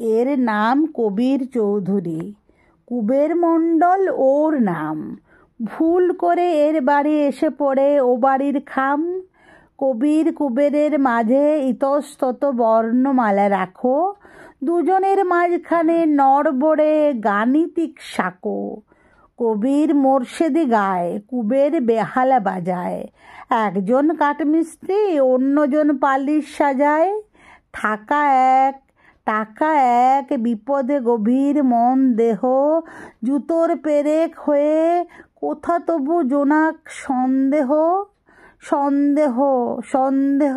এর নাম কবির চৌধুরী, কুবের মণ্ডল ওর নাম। ভুল করে এর বাড়ি এসে পড়ে ও বাড়ির খাম। কবির কুবেরের মাঝে ইতস্তত বর্ণমালা রাখো, দুজনের মাঝখানে নড়বড়ে গাণিতিক সাঁকো। কবির মোর্শেদি গায়, কুবের বেহালা বাজায়, একজন কাঠমিস্ত্রি অন্যজন পালিশ সাজায়। থাকা এক, টাকা এক, বিপদে গভীর মন দেহ, জুতোর পেরেক হয়ে কোথা তবু জোনাক সন্দেহ। সন্দেহ সন্দেহ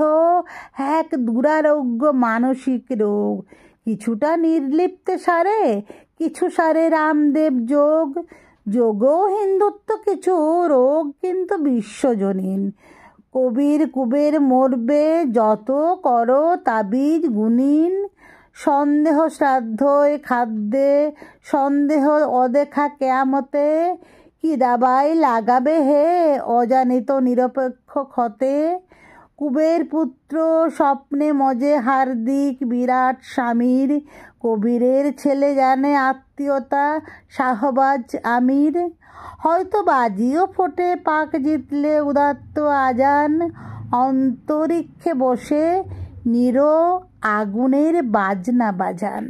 এক দুরারোগ্য মানসিক রোগ, কিছুটা নির্লিপ্তে সারে, কিছু সারে রামদেব যোগ। যোগও হিন্দুত্ব কিছু, রোগ কিন্তু বিশ্বজনীন। কবির কুবের মরবে যত করো তাবিজ গুনিন। সন্দেহ শ্রাদ্ধ খাদ্যে, সন্দেহ অদেখা কেয়ামতে, কি দাবাই লাগাবে হে অজানিত নিরপেক্ষ ক্ষতে। কুবের পুত্র স্বপ্নে মজে হার্দিক বিরাট স্বামীর, কবিরের ছেলে জানে আত্মীয়তা শাহবাজ আমির। হয়তো বাজিও ফোটে পাক জিতলে উদাত্ত আজান, অন্তরিক্ষে বসে নিরো আগুনের বাজনা বাজান।